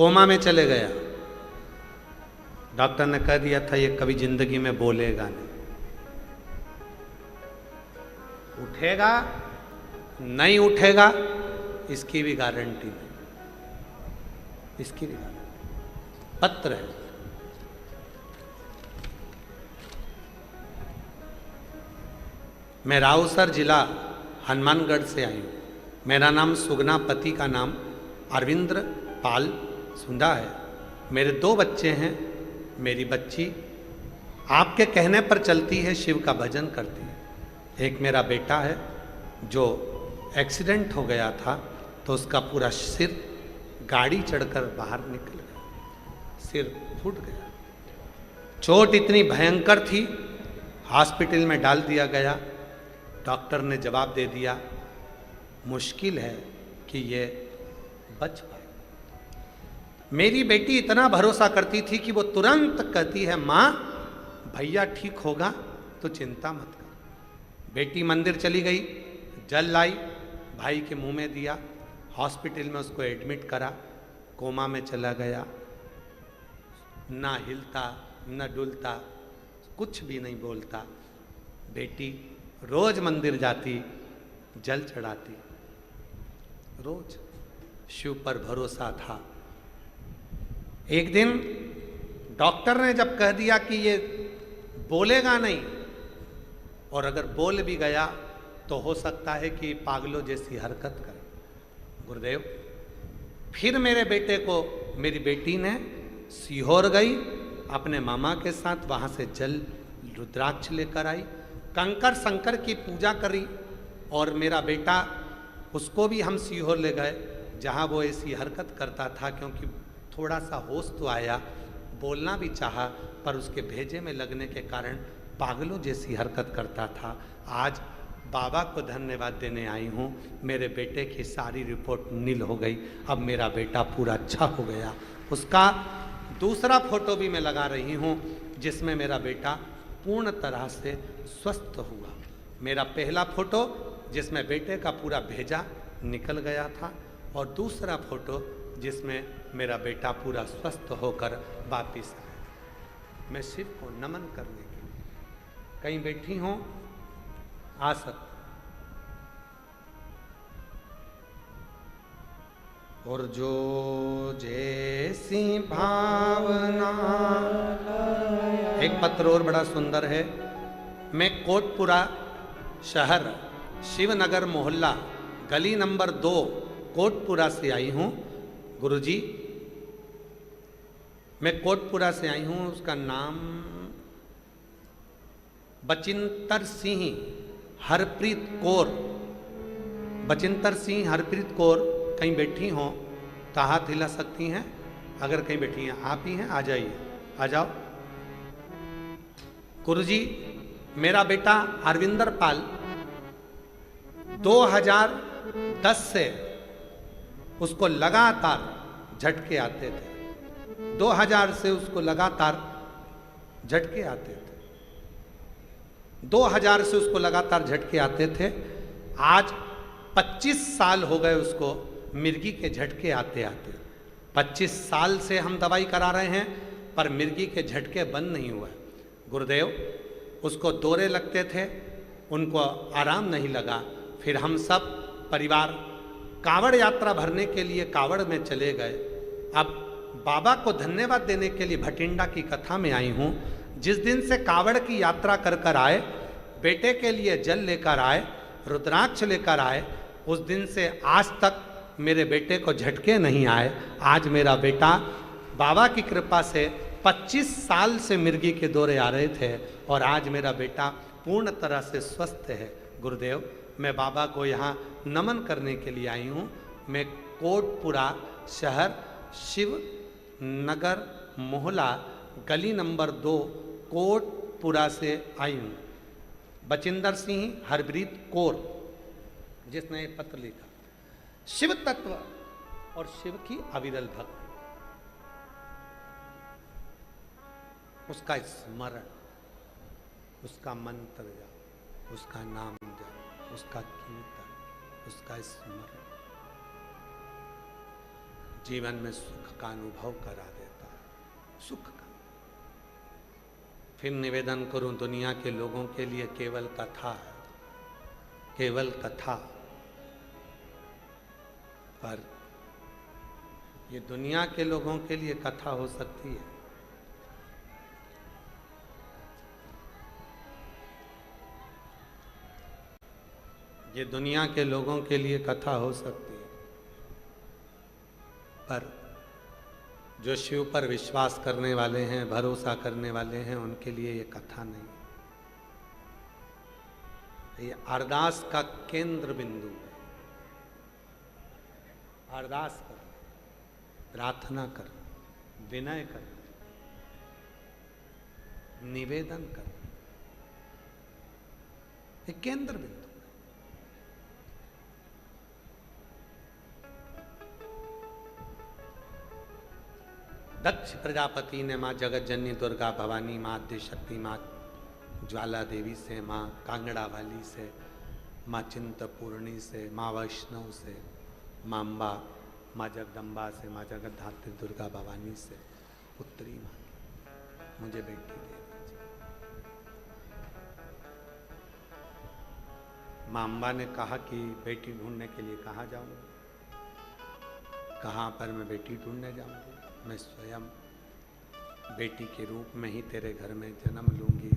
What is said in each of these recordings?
Coma में चले गया। डॉक्टर ने कह दिया था ये कभी जिंदगी में बोलेगा नहीं, उठेगा नहीं उठेगा इसकी भी गारंटी नहीं, इसकी भी गारंटी। पत्र है। मैं राउसर जिला हनुमानगढ़ से आई हूँ। मेरा नाम सुगना, पति का नाम अरविंद्र पाल सुंदा है। मेरे 2 बच्चे हैं। मेरी बच्ची आपके कहने पर चलती है, शिव का भजन करती है। एक मेरा बेटा है जो एक्सीडेंट हो गया था तो उसका पूरा सिर गाड़ी चढ़कर बाहर निकल गया, सिर फूट गया। चोट इतनी भयंकर थी, हॉस्पिटल में डाल दिया गया। डॉक्टर ने जवाब दे दिया मुश्किल है कि ये बच पाए। मेरी बेटी इतना भरोसा करती थी कि वो तुरंत कहती है माँ भैया ठीक होगा तो चिंता मत कर। बेटी मंदिर चली गई, जल लाई, भाई के मुंह में दिया, हॉस्पिटल में उसको एडमिट करा, कोमा में चला गया। ना हिलता न डुलता, कुछ भी नहीं बोलता। बेटी रोज मंदिर जाती, जल चढ़ाती, रोज शिव पर भरोसा था। एक दिन डॉक्टर ने जब कह दिया कि ये बोलेगा नहीं और अगर बोल भी गया तो हो सकता है कि पागलों जैसी हरकत करे, गुरुदेव फिर मेरे बेटे को मेरी बेटी ने सीहोर गई, अपने मामा के साथ वहाँ से जल रुद्राक्ष लेकर आई, कंकर शंकर की पूजा करी। और मेरा बेटा, उसको भी हम सीहोर ले गए जहाँ वो ऐसी हरकत करता था, क्योंकि थोड़ा सा होश तो आया, बोलना भी चाहा, पर उसके भेजे में लगने के कारण पागलों जैसी हरकत करता था। आज बाबा को धन्यवाद देने आई हूँ, मेरे बेटे की सारी रिपोर्ट नील हो गई। अब मेरा बेटा पूरा अच्छा हो गया। उसका दूसरा फोटो भी मैं लगा रही हूँ जिसमें मेरा बेटा पूर्ण तरह से स्वस्थ हुआ। मेरा पहला फोटो जिसमें बेटे का पूरा भेजा निकल गया था और दूसरा फोटो जिसमें मेरा बेटा पूरा स्वस्थ होकर वापिस आया। मैं शिव को नमन करने के लिए, कहीं बैठी हों आ सकते, और जो जैसी भावना। एक पत्र और बड़ा सुंदर है। मैं कोटपुरा शहर, शिवनगर मोहल्ला, गली नंबर 2, कोटपुरा से आई हूँ। गुरुजी, मैं कोटपुरा से आई हूँ। उसका नाम बचिंतर सिंह हरप्रीत कौर, बचिंतर सिंह हरप्रीत कौर। कहीं बैठी हों तो हाथ हिला सकती हैं। अगर कहीं बैठी हैं, आप ही हैं, आ जाइए, आ जाओ। गुरुजी, मेरा बेटा अरविंदर पाल 2010 से उसको लगातार झटके आते थे। 2000 से उसको लगातार झटके आते थे। 2000 से उसको लगातार झटके आते थे। आज 25 साल हो गए उसको मिर्गी के झटके आते आते। 25 साल से हम दवाई करा रहे हैं पर मिर्गी के झटके बंद नहीं हुआ। गुरुदेव, उसको दौरे लगते थे, उनको आराम नहीं लगा। फिर हम सब परिवार कांवड़ यात्रा भरने के लिए कांवड़ में चले गए। अब बाबा को धन्यवाद देने के लिए भटिंडा की कथा में आई हूँ। जिस दिन से कांवड़ की यात्रा कर कर आए, बेटे के लिए जल लेकर आए, रुद्राक्ष लेकर आए, उस दिन से आज तक मेरे बेटे को झटके नहीं आए। आज मेरा बेटा बाबा की कृपा से 25 साल से मिर्गी के दौरे आ रहे थे और आज मेरा बेटा पूर्ण तरह से स्वस्थ है। गुरुदेव, मैं बाबा को यहाँ नमन करने के लिए आई हूँ। मैं कोटपुरा शहर, शिव नगर मोहल्ला, गली नंबर 2, कोटपुरा से आई हूँ। बचिंदर सिंह हरप्रीत कौर जिसने पत्र लिखा। शिव तत्व और शिव की अविरल भक्ति, उसका स्मरण, उसका मंत्र जाप, उसका नाम जाप, उसका कीर्तन, उसका स्मरण। जीवन में सुख का अनुभव करा देता है, सुख का। फिर निवेदन करूं, दुनिया के लोगों के लिए केवल कथा है, केवल कथा। पर ये दुनिया के लोगों के लिए कथा हो सकती है। ये दुनिया के लोगों के लिए कथा हो सकती है, पर जो शिव पर विश्वास करने वाले हैं, भरोसा करने वाले हैं, उनके लिए ये कथा नहीं। ये अरदास का केंद्र बिंदु है। अरदास कर, प्रार्थना कर, विनय कर, निवेदन कर, ये केंद्र बिंदु। दक्ष प्रजापति ने माँ जगत जननी दुर्गा भवानी, माँ आद्य शक्ति, माँ ज्वाला देवी से, माँ कांगड़ा वाली से, माँ चिंतपूर्णी से, माँ वैष्णव से, माँ अम्बा, माँ जगदम्बा से, माँ जगतधात्री दुर्गा भवानी से पुत्री मांगी, मुझे बेटी दे दीजिए। माँ अम्बा ने कहा कि बेटी ढूंढने के लिए कहाँ जाऊँगी? कहाँ पर मैं बेटी ढूंढने जाऊँगी? मैं स्वयं बेटी के रूप में ही तेरे घर में जन्म लूँगी,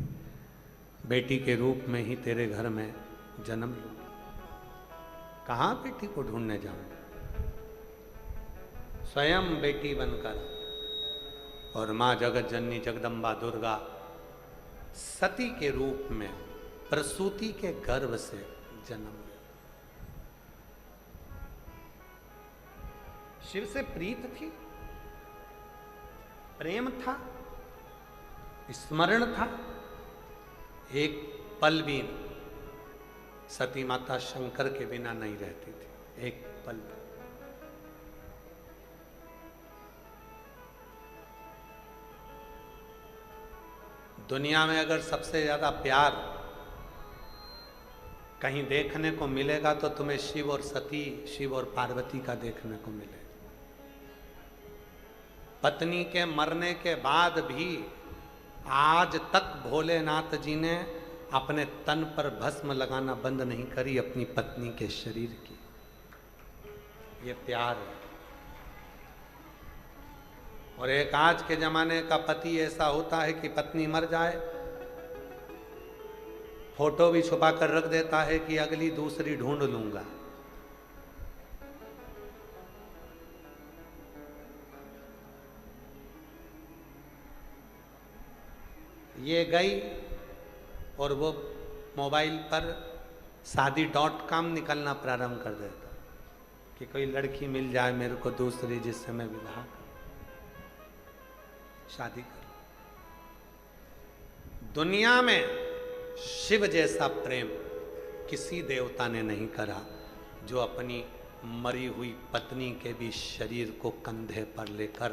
बेटी के रूप में ही तेरे घर में जन्म लूँगी। कहाँ बेटी को ढूंढने जाऊँ? स्वयं बेटी बनकर। और माँ जगत जननी जगदम्बा दुर्गा सती के रूप में प्रसूति के गर्भ से जन्म ली। शिव से प्रीत थी, प्रेम था, स्मरण था। एक पल भी सती माता शंकर के बिना नहीं रहती थी, एक पल। दुनिया में अगर सबसे ज्यादा प्यार कहीं देखने को मिलेगा तो तुम्हें शिव और सती, शिव और पार्वती का देखने को मिलेगा। पत्नी के मरने के बाद भी आज तक भोलेनाथ जी ने अपने तन पर भस्म लगाना बंद नहीं करी अपनी पत्नी के शरीर की। ये प्यार है। और एक आज के जमाने का पति ऐसा होता है कि पत्नी मर जाए, फोटो भी छुपा कर रख देता है कि अगली दूसरी ढूंढ लूंगा। ये गई और वो मोबाइल पर शादी.com निकलना प्रारंभ कर देता कि कोई लड़की मिल जाए मेरे को दूसरी, जिससे मैं विवाह करूं, शादी करूं। दुनिया में शिव जैसा प्रेम किसी देवता ने नहीं करा, जो अपनी मरी हुई पत्नी के भी शरीर को कंधे पर लेकर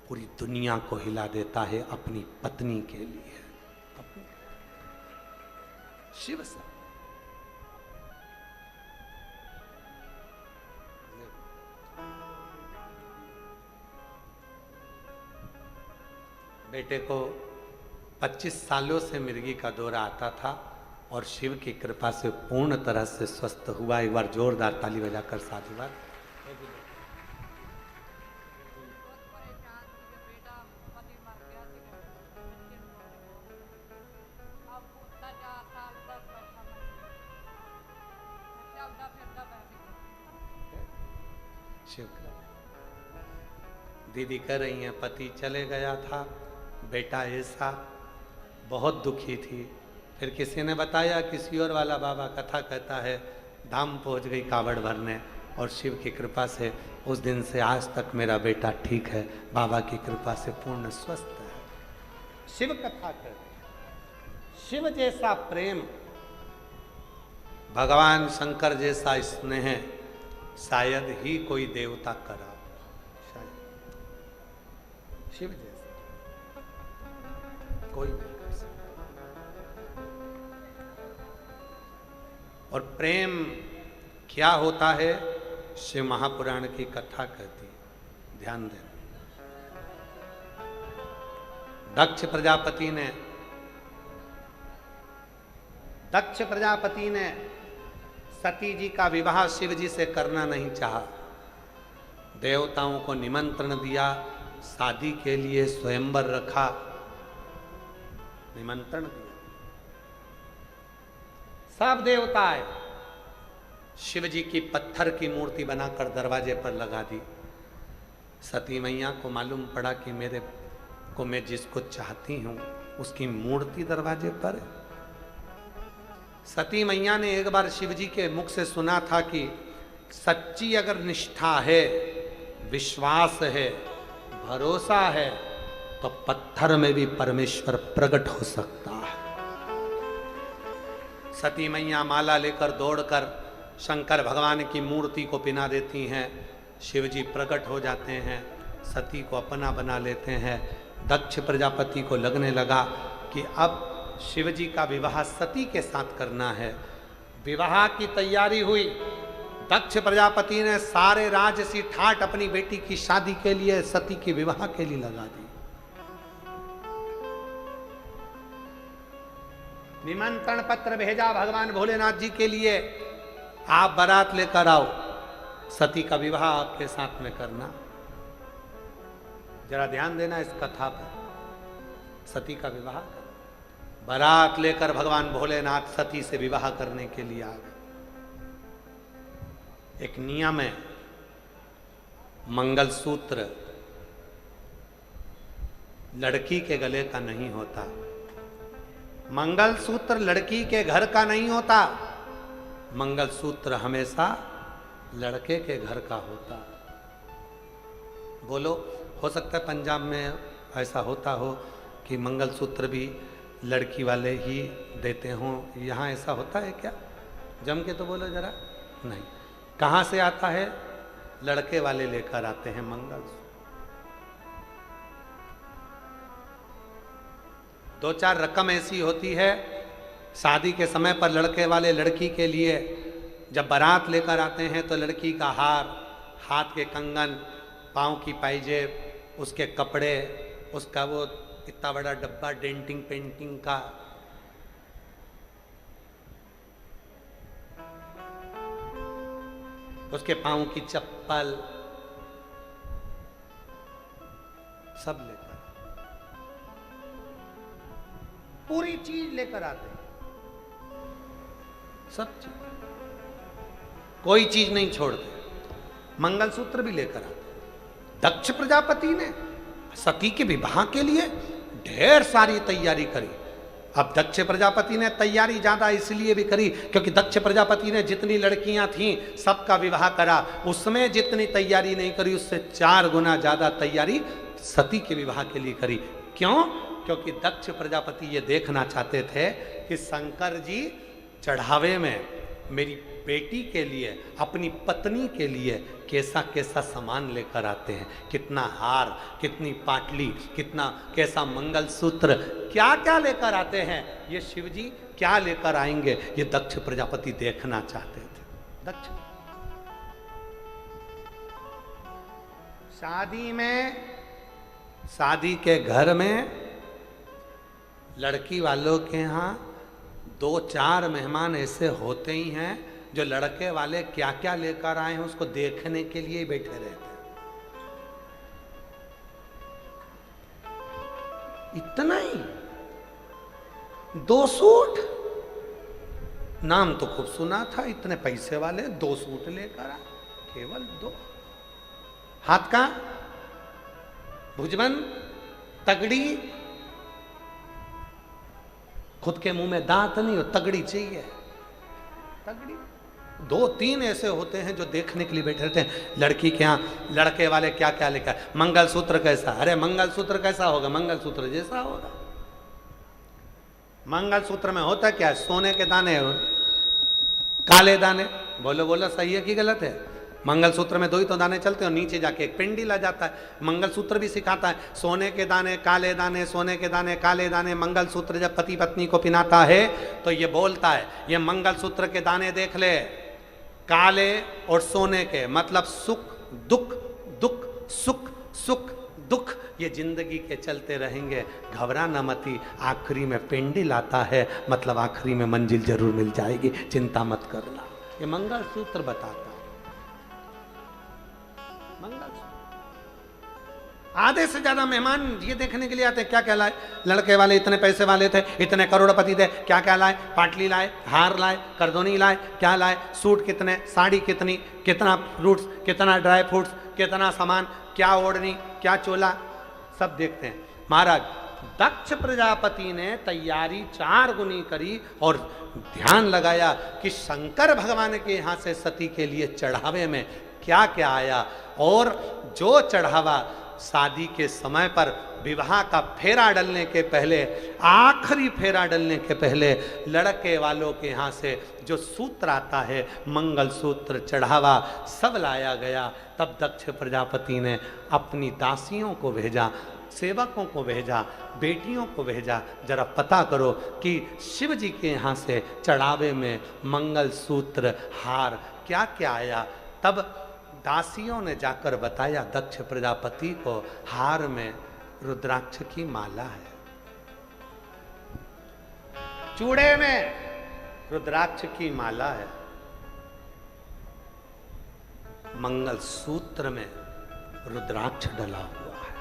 पूरी दुनिया को हिला देता है अपनी पत्नी के लिए। अपनी शिव सा बेटे को 25 सालों से मिर्गी का दौरा आता था और शिव की कृपा से पूर्ण तरह से स्वस्थ हुआ। एक बार जोरदार ताली बजाकर साधुवाद। शिव दीदी कह रही हैं पति चले गया था, बेटा ऐसा, बहुत दुखी थी। फिर किसी ने बताया, किसी और वाला बाबा कथा कहता है धाम पहुंच गई कावड़ भरने और शिव की कृपा से उस दिन से आज तक मेरा बेटा ठीक है, बाबा की कृपा से पूर्ण स्वस्थ है। शिव कथा कहते हैं। शिव जैसा प्रेम, भगवान शंकर जैसा स्नेह शायद ही कोई देवता करा, शायद शिव जैसा कोई नहीं कर सकता। और प्रेम क्या होता है, शिव महापुराण की कथा कहती है। ध्यान देना। दक्ष प्रजापति ने सती जी का विवाह शिव जी से करना नहीं चाहा। देवताओं को निमंत्रण दिया, शादी के लिए स्वयंवर रखा, निमंत्रण दिया, सब देवता आए। शिव जी की पत्थर की मूर्ति बनाकर दरवाजे पर लगा दी। सती मैया को मालूम पड़ा कि मेरे को, मैं जिसको चाहती हूं उसकी मूर्ति दरवाजे पर है। सती मैया ने एक बार शिव जी के मुख से सुना था कि सच्ची अगर निष्ठा है, विश्वास है, भरोसा है, तो पत्थर में भी परमेश्वर प्रकट हो सकता है। सती मैया माला लेकर दौड़कर शंकर भगवान की मूर्ति को पिना देती हैं। शिव जी प्रकट हो जाते हैं, सती को अपना बना लेते हैं। दक्ष प्रजापति को लगने लगा कि अब शिव जी का विवाह सती के साथ करना है। विवाह की तैयारी हुई। दक्ष प्रजापति ने सारे राजसी ठाट अपनी बेटी की शादी के लिए, सती के विवाह के लिए लगा दी। निमंत्रण पत्र भेजा भगवान भोलेनाथ जी के लिए, आप बारात लेकर आओ, सती का विवाह आपके साथ में करना। जरा ध्यान देना इस कथा पर। सती का विवाह, बारात लेकर भगवान भोलेनाथ सती से विवाह करने के लिए आ गए। एक नियम है, मंगलसूत्र लड़की के गले का नहीं होता, मंगलसूत्र लड़की के घर का नहीं होता, मंगलसूत्र हमेशा लड़के के घर का होता। बोलो, हो सकता है पंजाब में ऐसा होता हो कि मंगलसूत्र भी लड़की वाले ही देते हों, यहाँ ऐसा होता है क्या? जम के तो बोलो जरा। नहीं, कहाँ से आता है? लड़के वाले लेकर आते हैं मंगलसूत्र। 2-4 रकम ऐसी होती है शादी के समय पर लड़के वाले लड़की के लिए जब बारात लेकर आते हैं तो लड़की का हार, हाथ के कंगन, पाँव की पायजेब, उसके कपड़े, उसका वो इतना बड़ा डब्बा डेंटिंग पेंटिंग का, उसके पाँव की चप्पल, सब लेकर, पूरी चीज लेकर आते हैं, सब चीज, कोई चीज नहीं छोड़ते। मंगलसूत्र भी लेकर आते। दक्ष प्रजापति ने सती के विवाह के लिए ढेर सारी तैयारी करी। अब दक्ष प्रजापति ने तैयारी ज्यादा इसलिए भी करी क्योंकि दक्ष प्रजापति ने जितनी लड़कियां थीं सबका विवाह करा, उसमें जितनी तैयारी नहीं करी उससे 4 गुना ज्यादा तैयारी सती के विवाह के लिए करी। क्यों? क्योंकि दक्ष प्रजापति ये देखना चाहते थे कि शंकर जी चढ़ावे में मेरी बेटी के लिए, अपनी पत्नी के लिए कैसा कैसा सामान लेकर आते हैं, कितना हार, कितनी पाटली, कितना कैसा मंगलसूत्र, क्या क्या लेकर आते हैं, ये शिव जी क्या लेकर आएंगे, ये दक्ष प्रजापति देखना चाहते थे। दक्ष शादी में, शादी के घर में लड़की वालों के यहाँ 2-4 मेहमान ऐसे होते ही हैं जो लड़के वाले क्या क्या लेकर आए हैं उसको देखने के लिए बैठे रहते हैं। इतना ही, 2 सूट, नाम तो खूब सुना था, इतने पैसे वाले 2 सूट लेकर आए, केवल 2। हाथ का भुजबंद, तगड़ी, खुद के मुंह में दांत नहीं हो, तगड़ी चाहिए, तगड़ी। 2-3 ऐसे होते हैं जो देखने के लिए बैठे रहते हैं। लड़की के यहाँ लड़के वाले क्या क्या लेकर, मंगलसूत्र कैसा, अरे मंगलसूत्र कैसा होगा, मंगलसूत्र जैसा होगा। मंगलसूत्र में होता क्या है? सोने के दाने, काले दाने। बोलो बोलो, सही है कि गलत है? मंगलसूत्र में 2 ही तो दाने चलते हैं और नीचे जाके एक पिंडील आ जाता है। मंगलसूत्र भी सिखाता है सोने के दाने, काले दाने, सोने के दाने, काले दाने। मंगलसूत्र जब पति पत्नी को पिनाता है तो ये बोलता है, ये मंगलसूत्र के दाने देख ले, काले और सोने के, मतलब सुख दुख, दुख सुख सुख दुख ये जिंदगी के चलते रहेंगे, घबरा न मती, आखिरी में पेंडिल आता है, मतलब आखिरी में मंजिल जरूर मिल जाएगी, चिंता मत करना। ये मंगलसूत्र बताता है। मंगलसूत्र आधे से ज्यादा मेहमान ये देखने के लिए आते हैं क्या क्या लाए, लड़के वाले इतने पैसे वाले थे, इतने करोड़पति थे, क्या क्या लाए, पाटली लाए, हार लाए, करदोनी लाए, क्या लाए, सूट कितने, साड़ी कितनी, कितना फ्रूट्स, कितना ड्राई फ्रूट्स, कितना सामान, क्या ओढ़नी, क्या चोला, सब देखते हैं। महाराज दक्ष प्रजापति ने तैयारी 4 गुनी करी और ध्यान लगाया कि शंकर भगवान के यहाँ से सती के लिए चढ़ावे में क्या क्या आया, और जो चढ़ावा शादी के समय पर विवाह का फेरा डलने के पहले, आखिरी फेरा डलने के पहले लड़के वालों के यहाँ से जो सूत्र आता है, मंगल सूत्र चढ़ावा, सब लाया गया। तब दक्ष प्रजापति ने अपनी दासियों को भेजा, सेवकों को भेजा, बेटियों को भेजा, जरा पता करो कि शिव जी के यहाँ से चढ़ावे में मंगल सूत्र, हार क्या क्या आया। तब दासियों ने जाकर बताया दक्ष प्रजापति को, हार में रुद्राक्ष की माला है, चूड़े में रुद्राक्ष की माला है, मंगल सूत्र में रुद्राक्ष डला हुआ है।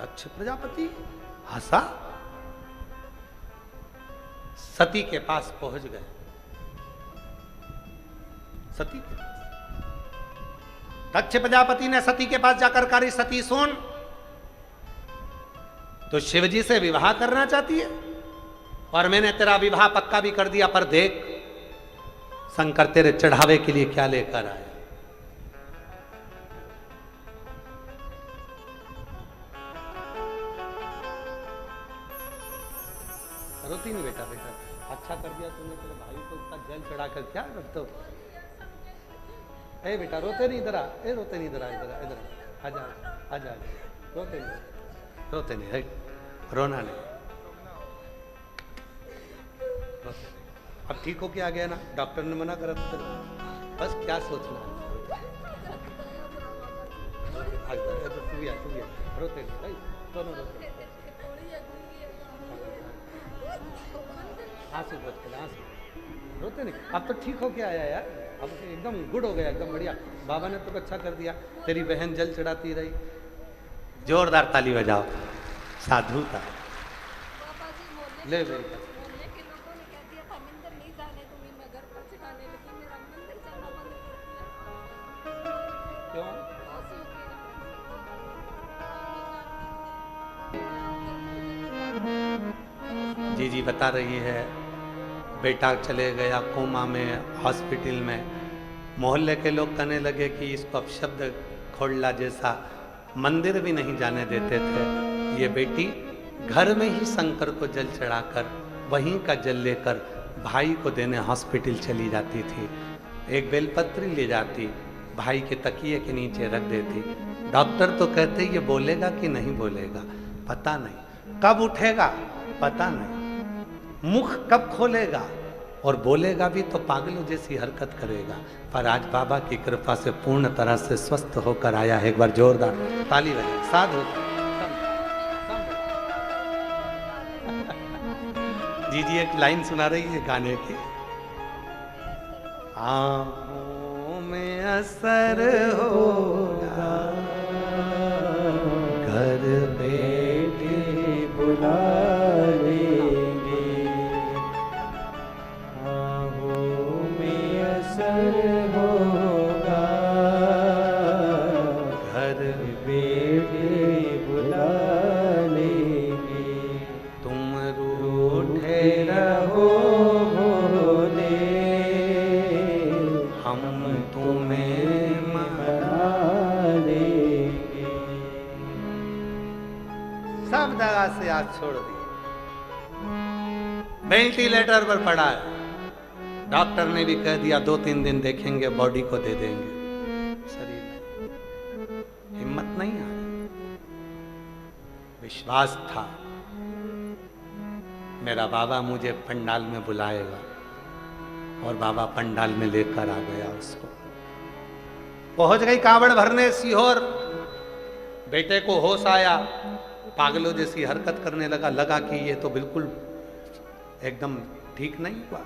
दक्ष प्रजापति हंसा, सती के पास पहुंच गए। सती के दक्ष प्रजापति ने सती के पास जाकर कहा, सती सुन, तो शिवजी से विवाह करना चाहती है और मैंने तेरा विवाह पक्का भी कर दिया, पर देख शंकर तेरे चढ़ावे के लिए क्या लेकर आया। रोती नहीं बेटा, बेटा अच्छा कर दिया तुमने, तेरे भाई को इतना जल चढ़ाकर क्या रखते हो। ए बेटा रोते नहीं, इधर आ, ए रोते नहीं, इधर आ, इधर इधर आजा आजा, रोते नहीं, रोते नहीं, रोना नहीं, रोते नहीं। अब ठीक हो के आ गया ना, डॉक्टर ने मना करा तो बस क्या सोचना है। तू भी आ, रोते नहीं भाई, दोनों रोते नहीं, आंसू बच के, आंसू रोते नहीं। अब तो ठीक हो के आया यार, अब एकदम गुड हो गया, एकदम बढ़िया, बाबा ने तो अच्छा कर दिया, तेरी बहन जल चढ़ाती रही। जोरदार ताली बजाओ, साधु था। ले क्यों? जी जी बता रही है, बेटा चले गया कोमा में, हॉस्पिटल में। मोहल्ले के लोग कहने लगे कि इसको अपशब्द खोड़ला जैसा, मंदिर भी नहीं जाने देते थे। ये बेटी घर में ही शंकर को जल चढ़ाकर, वहीं का जल लेकर भाई को देने हॉस्पिटल चली जाती थी। एक बेलपत्री ले जाती, भाई के तकिए के नीचे रख देती। डॉक्टर तो कहते ये बोलेगा कि नहीं बोलेगा पता नहीं, कब उठेगा पता नहीं, मुख कब खोलेगा, और बोलेगा भी तो पागलों जैसी हरकत करेगा। पर आज बाबा की कृपा से पूर्ण तरह से स्वस्थ होकर आया है। एक बार जोरदार ताली बजाए, साधु। जी जी एक लाइन सुना रही है गाने की, आँखों में असर होगा, घर बैठे बुला से आज छोड़ दिया। वेंटिलेटर पर पड़ा है, डॉक्टर ने भी कह दिया 2-3 दिन देखेंगे, बॉडी को दे देंगे। शरीर में हिम्मत नहीं आ रही, विश्वास था मेरा बाबा मुझे पंडाल में बुलाएगा, और बाबा पंडाल में लेकर आ गया उसको। पहुंच गई कावड़ भरने सीहोर। बेटे को होश आया, पागलों जैसी हरकत करने लगा कि ये तो बिल्कुल एकदम ठीक नहीं हुआ।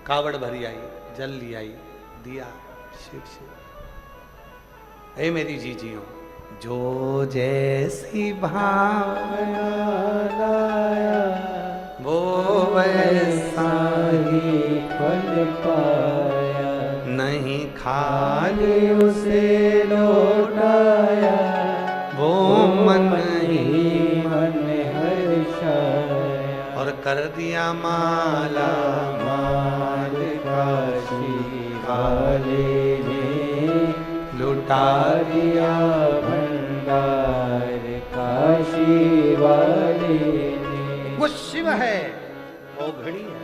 कावड़ भरी आई, जल ले आई, दिया, शिव शिव। ए मेरी जीजियों, जो जैसी भावना लाया वो वैसा ही फल पाया, नहीं खाली उसे लौटाया वो मन ही मन हर्षाया। और कर दिया माला माल काशी वाले ने, लुटा दिया भंडार काशी वाले ने। वो शिव है, वो घड़ी है,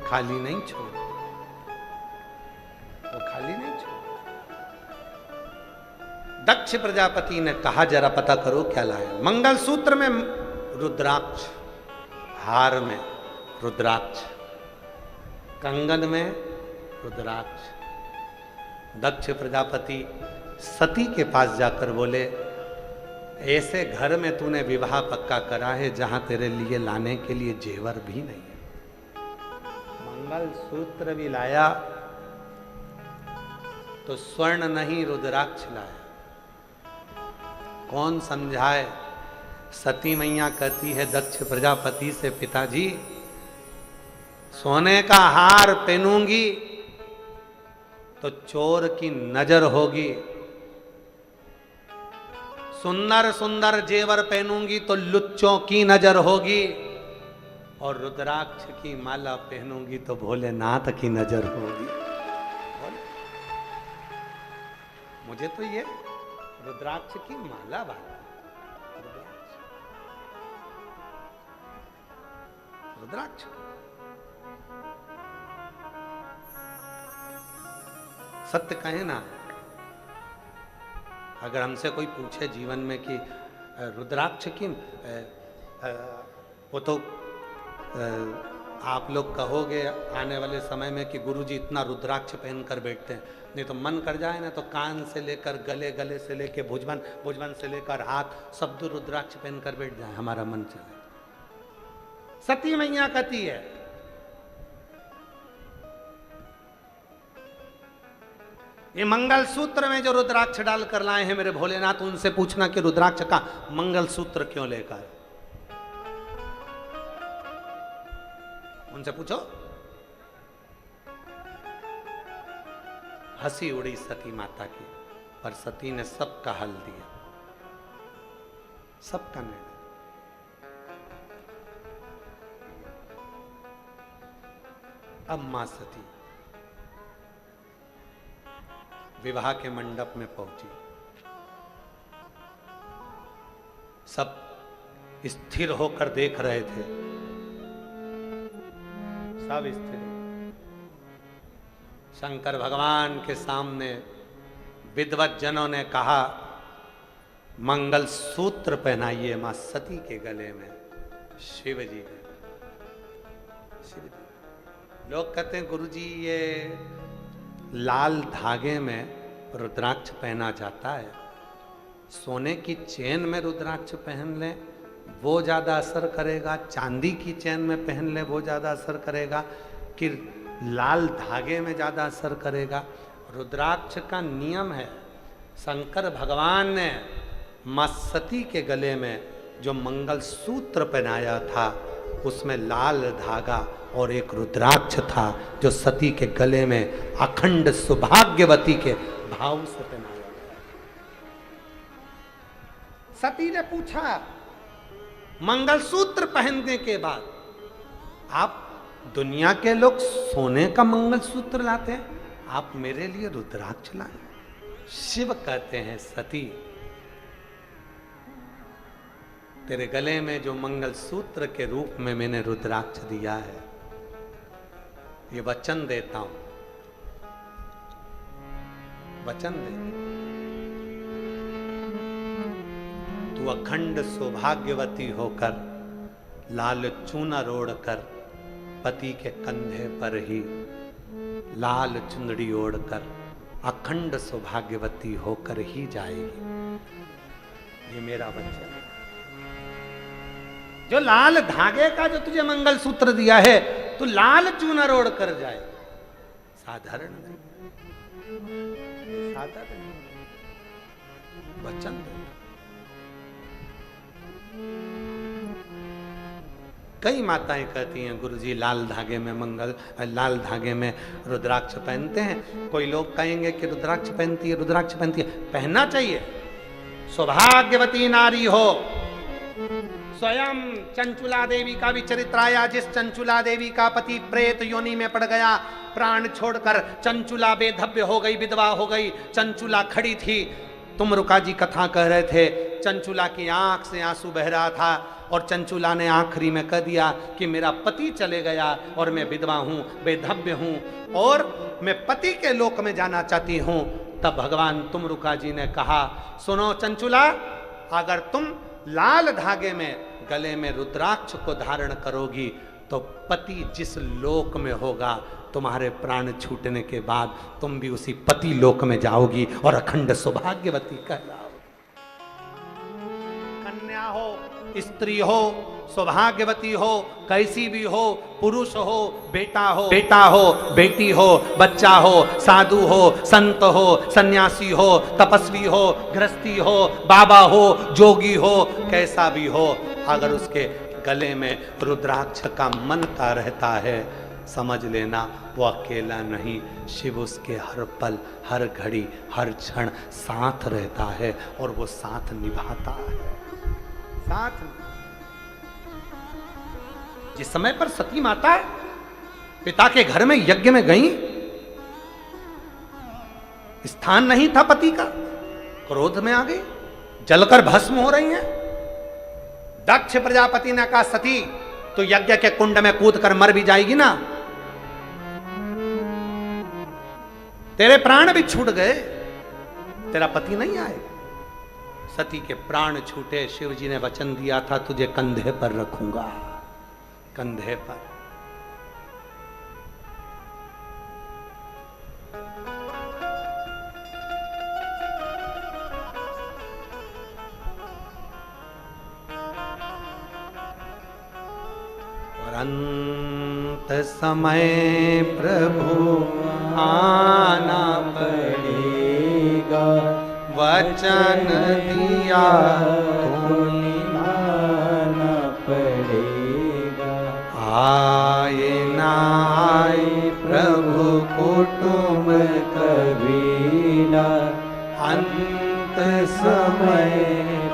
खाली नहीं छोड़, वो खाली नहीं छोड़। दक्ष प्रजापति ने कहा जरा पता करो क्या लाया। मंगलसूत्र में रुद्राक्ष, हार में रुद्राक्ष, कंगन में रुद्राक्ष। दक्ष प्रजापति सती के पास जाकर बोले, ऐसे घर में तूने विवाह पक्का करा है जहां तेरे लिए लाने के लिए जेवर भी नहीं है। मंगलसूत्र भी लाया तो स्वर्ण नहीं रुद्राक्ष लाया। कौन समझाए? सती मैया कहती है दक्ष प्रजापति से, पिताजी सोने का हार पहनूंगी तो चोर की नजर होगी, सुंदर सुंदर जेवर पहनूंगी तो लुच्चों की नजर होगी, और रुद्राक्ष की माला पहनूंगी तो भोलेनाथ की नजर होगी। मुझे तो ये रुद्राक्ष की माला बात, रुद्राक्ष सत्य कहे ना, अगर हमसे कोई पूछे जीवन में कि रुद्राक्ष की, वो तो आप लोग कहोगे आने वाले समय में कि गुरुजी इतना रुद्राक्ष पहन कर बैठते हैं। नहीं तो मन कर जाए ना तो कान से लेकर गले, गले से लेकर भुजबन, भुजबन से लेकर हाथ, सब तो रुद्राक्ष पहन कर बैठ जाए, हमारा मन चले। सती मैया कहती है ये मंगलसूत्र में जो रुद्राक्ष डाल कर लाए हैं मेरे भोलेनाथ, उनसे पूछना कि रुद्राक्ष का मंगलसूत्र क्यों लेकर, उनसे पूछो। हंसी उड़ी सती माता की, पर सती ने सबका हल दिया, सबका निर्णय। अब मां सती विवाह के मंडप में पहुंची। सब स्थिर होकर देख रहे थे, सब स्थिर। शंकर भगवान के सामने विद्वत जनों ने कहा मंगल सूत्र पहनाइए मां सती के गले में। शिव जी ने, शिव जी। लोग कहते हैं गुरुजी ये लाल धागे में रुद्राक्ष पहना जाता है, सोने की चेन में रुद्राक्ष पहन लें वो ज़्यादा असर करेगा, चांदी की चेन में पहन लें वो ज़्यादा असर करेगा, कि लाल धागे में ज़्यादा असर करेगा। रुद्राक्ष का नियम है, शंकर भगवान ने मां सती के गले में जो मंगल सूत्र पहनाया था उसमें लाल धागा और एक रुद्राक्ष था जो सती के गले में अखंड सौभाग्यवती के भाव से पहनाया गया। सती ने पूछा मंगलसूत्र पहनने के बाद आप दुनिया के लोग सोने का मंगलसूत्र लाते हैं, आप मेरे लिए रुद्राक्ष लाए। शिव कहते हैं सती तेरे गले में जो मंगलसूत्र के रूप में मैंने रुद्राक्ष दिया है, ये वचन देता हूं, वचन दे, तू अखंड सौभाग्यवती होकर लाल चूनर ओढ़कर पति के कंधे पर ही लाल चुंदड़ी ओढ़कर अखंड सौभाग्यवती होकर ही जाएगी। ये मेरा वचन है। जो लाल धागे का जो तुझे मंगल सूत्र दिया है, तू लाल चूनर ओढ़ कर जाए, साधारण नहीं, साधारण वचन। कई माताएं कहती हैं गुरुजी लाल धागे में लाल धागे में रुद्राक्ष पहनते हैं। कोई लोग कहेंगे कि रुद्राक्ष पहनती है, रुद्राक्ष पहनती है। पहनना चाहिए। सौभाग्यवती नारी हो। स्वयं चंचुला देवी का भी चरित्र आया, जिस चंचुला देवी का पति प्रेत योनि में पड़ गया, प्राण छोड़कर चंचुला बेधव्य हो गई, विधवा हो गई। चंचुला खड़ी थी। तुम रुका जी कथा कह रहे थे, चंचुला की आंख से आंसू बह रहा था और चंचुला ने आखिरी में कह दिया कि मेरा पति चले गया और मैं विधवा हूं, बेधव्य हूं और मैं पति के लोक में जाना चाहती हूं। तब भगवान तुमरुका जी ने कहा, सुनो चंचुला, अगर तुम लाल धागे में गले में रुद्राक्ष को धारण करोगी तो पति जिस लोक में होगा, तुम्हारे प्राण छूटने के बाद तुम भी उसी पति लोक में जाओगी और अखंड सौभाग्यवती कहलाओगी। कन्या हो, स्त्री हो, सौभाग्यवती हो, कैसी भी हो, पुरुष हो, बेटा हो, बेटी हो, बच्चा हो, साधु हो, संत हो, सन्यासी हो, तपस्वी हो, गृहस्थी हो, बाबा हो, जोगी हो, कैसा भी हो, अगर उसके गले में रुद्राक्ष का मन का रहता है, समझ लेना वो अकेला नहीं, शिव उसके हर पल, हर घड़ी, हर क्षण साथ रहता है और वो साथ निभाता है। साथ जिस समय पर सती माता पिता के घर में यज्ञ में गई, स्थान नहीं था पति का, क्रोध में आ गई, जलकर भस्म हो रही हैं। दक्ष प्रजापति ने कहा, सती तो यज्ञ के कुंड में कूद कर मर भी जाएगी ना, तेरे प्राण भी छूट गए, तेरा पति नहीं आएगा। सती के प्राण छूटे। शिव जी ने वचन दिया था, तुझे कंधे पर रखूंगा, कंधे पर। अंत समय प्रभु आना पड़ेगा, वचन दिया तो निभाना पड़ेगा। आए ना आए प्रभु कुटुंब कबीला, अंत समय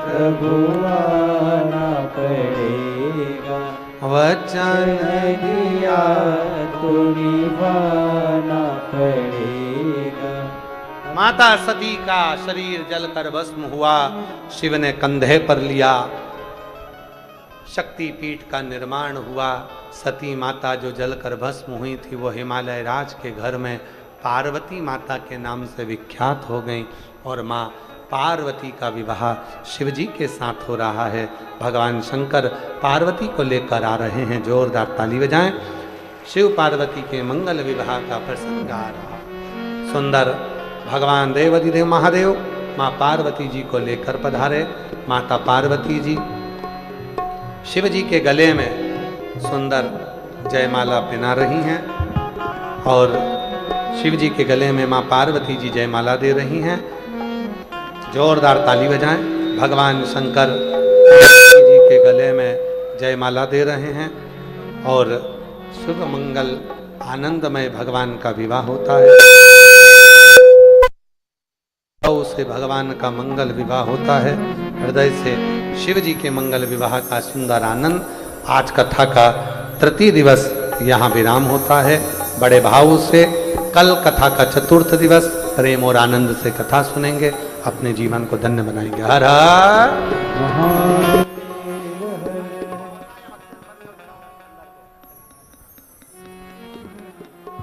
प्रभु आना पड़ेगा, वचन दिया तो निभाना पड़ेगा। माता सती का शरीर जलकर भस्म हुआ, शिव ने कंधे पर लिया, शक्ति पीठ का निर्माण हुआ। सती माता जो जलकर भस्म हुई थी वो हिमालय राज के घर में पार्वती माता के नाम से विख्यात हो गई और माँ पार्वती का विवाह शिवजी के साथ हो रहा है। भगवान शंकर पार्वती को लेकर आ रहे हैं, जोरदार ताली बजाएं। शिव पार्वती के मंगल विवाह का प्रसंग आ रहा। सुंदर भगवान देवाधिदेव महादेव माँ पार्वती जी को लेकर पधारे। माता पार्वती जी शिव जी के गले में सुंदर जयमाला पहना रही हैं और शिव जी के गले में माँ पार्वती जी जयमाला दे रही हैं। जोरदार ताली बजाएं। भगवान शंकर जी के गले में जयमाला दे रहे हैं और शुभ मंगल आनंदमय भगवान का विवाह होता है। उसे भगवान का मंगल विवाह होता है। हृदय से शिव जी के मंगल विवाह का सुंदर आनंद। आज कथा का तृतीय दिवस यहाँ विराम होता है। बड़े भाव से कल कथा का चतुर्थ दिवस प्रेम और आनंद से कथा सुनेंगे, अपने जीवन को धन्य बनाएंगे। हर हर